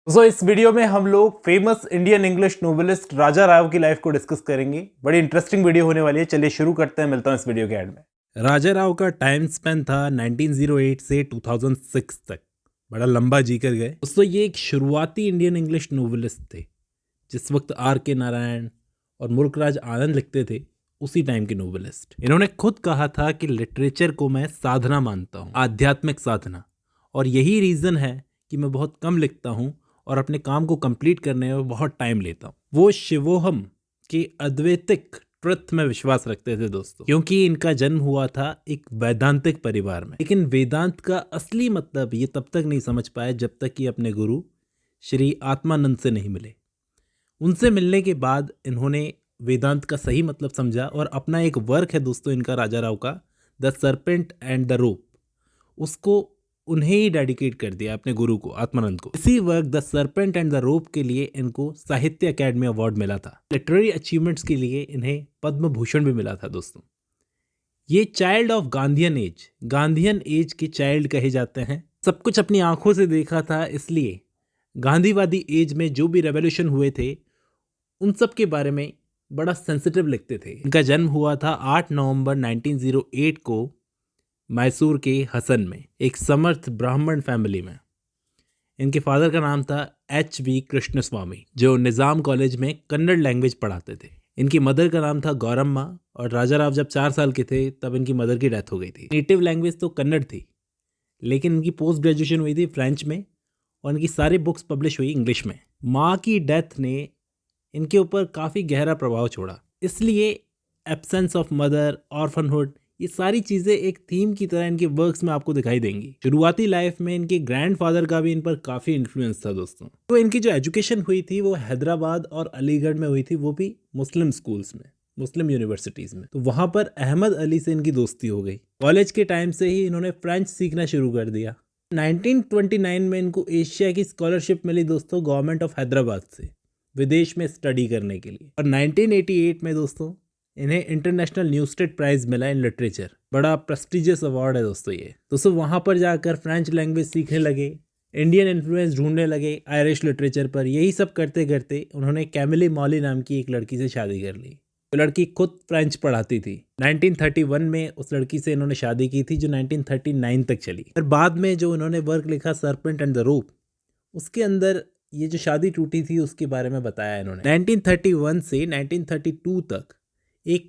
इस वीडियो में हम लोग फेमस इंडियन इंग्लिश नोवेलिस्ट राजा राव की लाइफ को डिस्कस करेंगे। बड़ी इंटरेस्टिंग वीडियो होने वाली है। चलिए शुरू करते हैं। मिलता हूं इस वीडियो के एंड में। राजा राव का टाइम स्पेन था 1908 से 2006 तक। बड़ा लंबा जी कर गए दोस्तों। ये एक शुरुआती इंडियन इंग्लिश नोवेलिस्ट थे। जिस वक्त आर के नारायण और मुल्कराज आनंद लिखते थे उसी टाइम के नोवेलिस्ट। इन्होंने खुद कहा था कि लिटरेचर को मैं साधना मानता हूँ, आध्यात्मिक साधना, और यही रीज़न है कि मैं बहुत कम लिखता हूँ और अपने काम को कंप्लीट करने में बहुत टाइम लेता हूँ। वो शिवोहम के अद्वैतिक ट्रुथ में विश्वास रखते थे दोस्तों, क्योंकि इनका जन्म हुआ था एक वैदांतिक परिवार में। लेकिन वेदांत का असली मतलब ये तब तक नहीं समझ पाए जब तक कि अपने गुरु श्री आत्मानंद से नहीं मिले। उनसे मिलने के बाद इन्होंने वेदांत का सही मतलब समझा और अपना एक वर्क है दोस्तों इनका, राजा राव का, the serpent and the rope, उसको उन्हें ही डेडिकेट कर दिया, अपने गुरु को, आत्मानंद को। इसी work the serpent and the rope के लिए इनको साहित्य अकेडमी अवार्ड मिला था। लिटरेरी अचीवमेंट्स के लिए इन्हें पद्म भूषण भी मिला था दोस्तों। ये चाइल्ड ऑफ गांधीयन एज के चाइल्ड कहे जाते हैं। सब कुछ अपनी आंखों से देखा था, इसलिए गांधीवादी एज में जो भी रेवोल्यूशन हुए थे उन सब के बारे में बड़ा सेंसिटिव लिखते थे। इनका जन्म हुआ था 8 नवंबर 1908 को मैसूर के हसन में, एक समर्थ ब्राह्मण फैमिली में। इनके फादर का नाम था H.V. कृष्णस्वामी, जो निज़ाम कॉलेज में कन्नड़ लैंग्वेज पढ़ाते थे। इनकी मदर का नाम था गौरम्मा, और राजा राव जब 4 साल के थे तब इनकी मदर की डेथ हो गई थी। नेटिव लैंग्वेज तो कन्नड़ थी, लेकिन इनकी पोस्ट ग्रेजुएशन हुई थी फ्रेंच में और इनकी सारी बुक्स पब्लिश हुई इंग्लिश में। माँ की डेथ ने इनके ऊपर काफ़ी गहरा प्रभाव छोड़ा, इसलिए एब्सेंस ऑफ मदर, ऑर्फनहुड, ये सारी चीज़ें एक थीम की तरह इनके वर्क्स में आपको दिखाई देंगी। शुरुआती लाइफ में इनके ग्रैंडफादर का भी इन पर काफ़ी इन्फ्लुएंस था दोस्तों। तो इनकी जो एजुकेशन हुई थी वो हैदराबाद और अलीगढ़ में हुई थी, वो भी मुस्लिम स्कूल्स में, मुस्लिम यूनिवर्सिटीज़ में। तो वहाँ पर अहमद अली से इनकी दोस्ती हो गई। कॉलेज के टाइम से ही इन्होंने फ्रेंच सीखना शुरू कर दिया। 1929 में इनको एशिया की स्कॉलरशिप मिली दोस्तों, गवर्नमेंट ऑफ हैदराबाद से, विदेश में स्टडी करने के लिए। और 1988 में दोस्तों इन्हें इंटरनेशनल न्यूस्टेड प्राइज मिला इन लिटरेचर। बड़ा प्रेस्टिजियस अवार्ड है दोस्तों ये। दोस्तों वहाँ पर जाकर फ्रेंच लैंग्वेज सीखने लगे, इंडियन इन्फ्लुएंस ढूंढने लगे आयरिश लिटरेचर पर। यही सब करते करते उन्होंने कैमिली मॉली नाम की एक लड़की से शादी कर ली। वो लड़की खुद फ्रेंच पढ़ाती थी। 1931 में उस लड़की से इन्होंने शादी की थी, जो 1939 तक चली। और बाद में जो इन्होंने वर्क लिखा सर्पेंट एंड द रोप, उसके अंदर ये जो शादी टूटी थी उसके बारे में बताया इन्होंने। 1931 से 1932 तक एक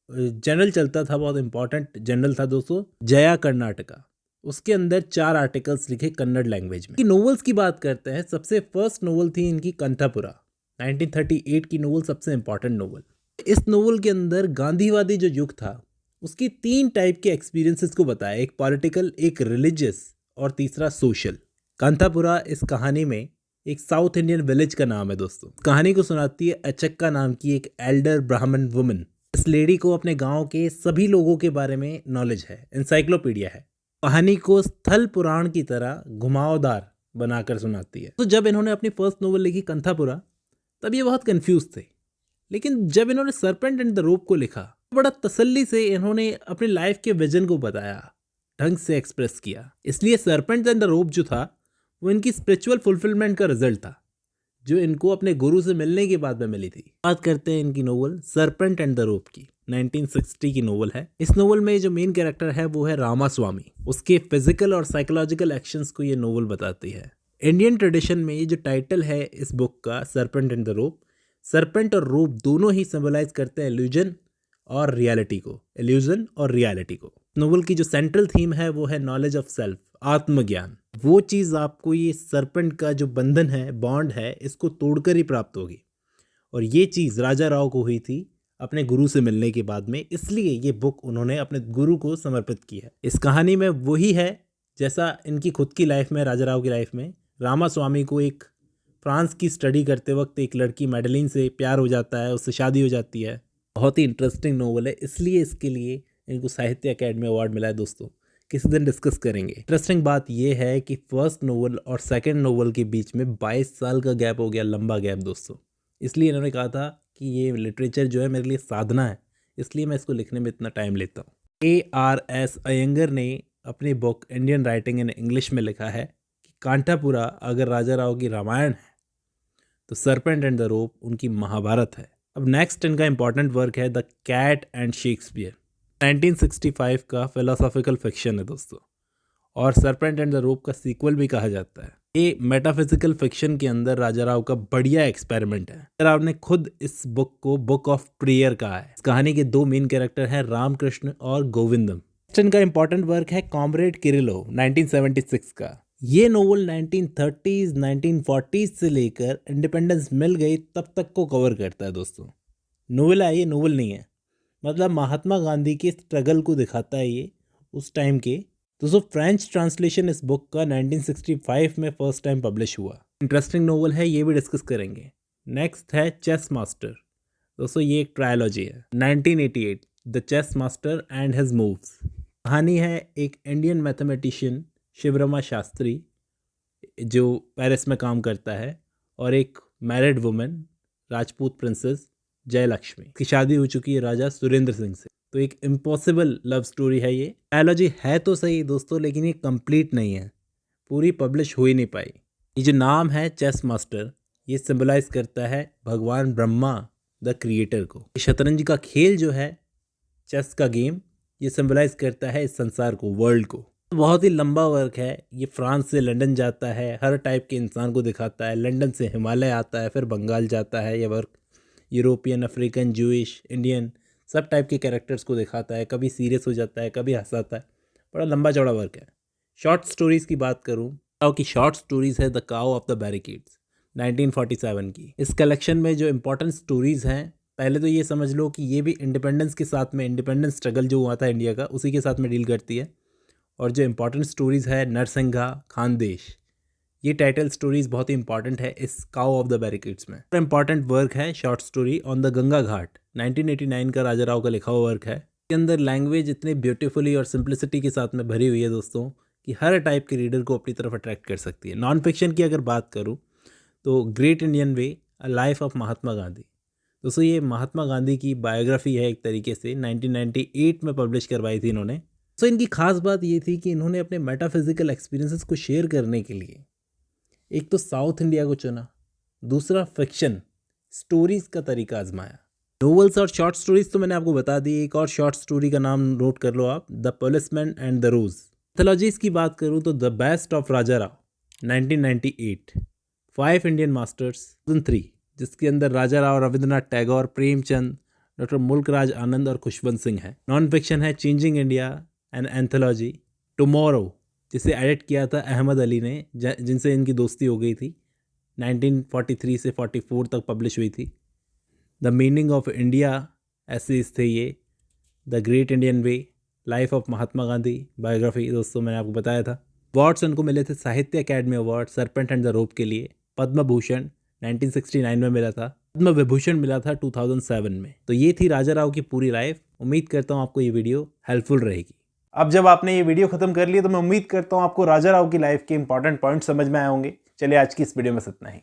जर्नल चलता था, बहुत इंपॉर्टेंट जर्नल था दोस्तों, जया कर्नाटका। उसके अंदर 4 आर्टिकल्स लिखे कन्नड़ लैंग्वेज में। नोवेल्स की बात करते हैं, सबसे फर्स्ट नोवेल थी इनकी कंथापुरा, 1938 की नोवेल, सबसे इंपॉर्टेंट नोवेल। इस नोवेल के अंदर गांधीवादी जो युग था उसकी 3 टाइप के एक्सपीरियंसेस को बताया, एक पॉलिटिकल, एक रिलीजियस और तीसरा सोशल। कांथापुरा इस कहानी में एक साउथ इंडियन विलेज का नाम है दोस्तों। कहानी को सुनाती है अचक्का नाम की एक एल्डर ब्राह्मण वुमन। इस लेडी को अपने गांव के सभी लोगों के बारे में नॉलेज है, एनसाइक्लोपीडिया है। कहानी को स्थल पुराण की तरह घुमावदार बनाकर सुनाती है। तो जब इन्होंने अपनी फर्स्ट नोवेल लिखी कंथापुरा, तब ये बहुत कंफ्यूज थे। लेकिन जब इन्होंने सर्पेंट एंड द रोप को लिखा, बड़ा तसल्ली से इन्होंने अपनी लाइफ के विजन को बताया, ढंग से एक्सप्रेस किया। इसलिए सर्पेंट एंड द रोप जो था वो इनकी स्पिरिचुअल फुलफिलमेंट का रिजल्ट था, जो इनको अपने गुरु से मिलने के बाद में मिली थी। बात करते हैं इनकी novel serpent and the rope की। 1960 की नोवेल है। इस नोवेल में जो मेन कैरेक्टर है वो है रामास्वामी। उसके फिजिकल और साइकोलॉजिकल एक्शंस को ये नोवेल बताती है। इंडियन ट्रेडिशन में ये जो टाइटल है इस बुक का, serpent and the rope, serpent और रोप दोनों ही सिंबलाइज करते हैं इल्यूजन और रियलिटी को। नोवेल की जो सेंट्रल थीम है वो है नॉलेज ऑफ सेल्फ, आत्मज्ञान। वो चीज़ आपको ये सर्पेंट का जो बंधन है, बॉन्ड है, इसको तोड़कर ही प्राप्त होगी। और ये चीज़ राजा राव को हुई थी अपने गुरु से मिलने के बाद में, इसलिए ये बुक उन्होंने अपने गुरु को समर्पित की है। इस कहानी में वही है जैसा इनकी खुद की लाइफ में, राजा राव की लाइफ में। रामास्वामी को एक फ्रांस की स्टडी करते वक्त एक लड़की मैडलिन से प्यार हो जाता है, उससे शादी हो जाती है। बहुत ही इंटरेस्टिंग नोवेल है, इसलिए इसके लिए इनको साहित्य अकेडमी अवार्ड मिला है दोस्तों। किसी दिन डिस्कस करेंगे। इंटरेस्टिंग बात यह है कि फर्स्ट नोवेल और सेकंड नोवेल के बीच में 22 साल का गैप हो गया, लंबा गैप दोस्तों। इसलिए इन्होंने कहा था कि ये लिटरेचर जो है मेरे लिए साधना है, इसलिए मैं इसको लिखने में इतना टाइम लेता हूँ। ARS अयंगर ने अपनी book Indian writing in English में लिखा है कि कांठापुरा अगर राजा राव की रामायण है तो सरपेंट एंड द रोप उनकी महाभारत है। अब नेक्स्ट इनका इंपॉर्टेंट वर्क है द कैट एंड शेक्सपियर, 1965 का फिलोसॉफिकल फिक्शन है दोस्तों, और सरपेंट एंड द रोप का सीक्वल भी कहा जाता है। ये मेटाफिजिकल फिक्शन के अंदर राजा राव का बढ़िया एक्सपेरिमेंट है। राजा राव ने खुद इस बुक को बुक ऑफ प्रेयर कहा है। इस कहानी के दो मेन कैरेक्टर हैं रामकृष्ण और गोविंदम। इनका इंपॉर्टेंट वर्क है कॉमरेड किरिलो, 1976 का। ये नोवेल 1930s 1940s से लेकर इंडिपेंडेंस मिल गई तब तक को कवर करता है दोस्तों। नोवेल है ये, नोवेल नहीं है, मतलब महात्मा गांधी के स्ट्रगल को दिखाता है ये उस टाइम के। दोस्तों फ्रेंच ट्रांसलेशन इस बुक का 1965 में फर्स्ट टाइम पब्लिश हुआ। इंटरेस्टिंग नोवेल है, ये भी डिस्कस करेंगे। नेक्स्ट है चेस मास्टर। दोस्तों ये एक ट्रायोलॉजी है, 1988 the chess master and his moves. कहानी है एक इंडियन मैथमेटिशियन शिवरमा शास्त्री जो पेरिस में काम करता है और एक married women Rajput princess Jayalakshmi की शादी हो चुकी है राजा सुरेंद्र सिंह से। तो एक इम्पॉसिबल लव स्टोरी है ये। ट्रायोलॉजी है तो सही दोस्तों, लेकिन ये कंप्लीट नहीं है, पूरी पब्लिश हो ही नहीं पाई। ये जो नाम है चेस मास्टर, ये सिंबलाइज करता है भगवान ब्रह्मा द क्रिएटर को। शतरंज का खेल जो है, चेस का गेम, ये सिंबलाइज करता है इस संसार को, वर्ल्ड को। बहुत ही लंबा वर्क है ये। फ्रांस से लंदन जाता है, हर टाइप के इंसान को दिखाता है। लंदन से हिमालय आता है, फिर बंगाल जाता है। ये work European, African, Jewish, Indian सब टाइप के कैरेक्टर्स को दिखाता है। कभी सीरियस हो जाता है, कभी हंसाता है। बड़ा लंबा चौड़ा वर्क है। शॉर्ट स्टोरीज़ की बात करूँ की शॉर्ट स्टोरीज़ है the cow of the barricades, 1947 की। इस कलेक्शन में जो इंपॉर्टेंट स्टोरीज़ हैं, पहले तो ये समझ लो कि ये भी इंडिपेंडेंस के साथ में, इंडिपेंडेंस स्ट्रगल जो हुआ था इंडिया का, उसी के साथ में डील करती है। और जो इंपॉर्टेंट स्टोरीज़ है नरसिंघा, खानदेश, ये टाइटल स्टोरीज़ बहुत ही इंपॉर्टेंट है इस काउ ऑफ द बैरिकेड्स में। इंपॉर्टेंट वर्क है short story on the Ganga ghat, 1989 का राजा राव का लिखा हुआ वर्क है। इसके अंदर लैंग्वेज इतनी ब्यूटीफुली और सिंप्लिसिटी के साथ में भरी हुई है दोस्तों कि हर टाइप के रीडर को अपनी तरफ अट्रैक्ट कर सकती है। नॉन फिक्शन की अगर बात करूँ तो great Indian way, a life of Mahatma Gandhi. दोस्तों ये महात्मा गांधी की बायोग्राफी है एक तरीके से, 1998 में पब्लिश करवाई थी इन्होंने। तो इनकी खास बात ये थी कि इन्होंने अपने मेटाफिजिकल एक्सपीरियंसेस को शेयर करने के लिए एक तो साउथ इंडिया को चुना, दूसरा फिक्शन स्टोरीज़ का तरीका आजमाया। नोवेल्स और शॉर्ट स्टोरीज़ तो मैंने आपको बता दी। एक और शॉर्ट स्टोरी का नाम नोट कर लो आप, द पुलिसमैन एंड द रोज। मिथोलॉजीज़ की बात करूँ तो the best of Raja Rao, 1998, 5 Indian masters, season 3, जिसके अंदर राजा राव, रविंद्रनाथ टैगोर, प्रेमचंद, डॉक्टर मुल्कराज आनंद और खुशवंत सिंह है। नॉन फिक्शन है changing India an anthology, tomorrow, जिसे एडिट किया था अहमद अली ने, जिनसे इनकी दोस्ती हो गई थी, 1943 से 44 तक पब्लिश हुई थी। The meaning of India essays थे ये। The great Indian way, life of Mahatma Gandhi, biography दोस्तों मैंने आपको बताया था। अवार्ड्स उनको मिले थे साहित्य academy award serpent and the rope के लिए, पद्म भूषण 1969 में मिला था, पद्म विभूषण मिला था 2007 में। तो ये थी राजा राव की पूरी लाइफ। उम्मीद करता हूँ आपको ये वीडियो हेल्पफुल रहेगी। अब जब आपने ये वीडियो खत्म कर लिया तो मैं उम्मीद करता हूँ आपको राजा राव की लाइफ के इंपॉर्टेंट पॉइंट समझ में आए होंगे। चलिए आज की इस वीडियो में इतना ही।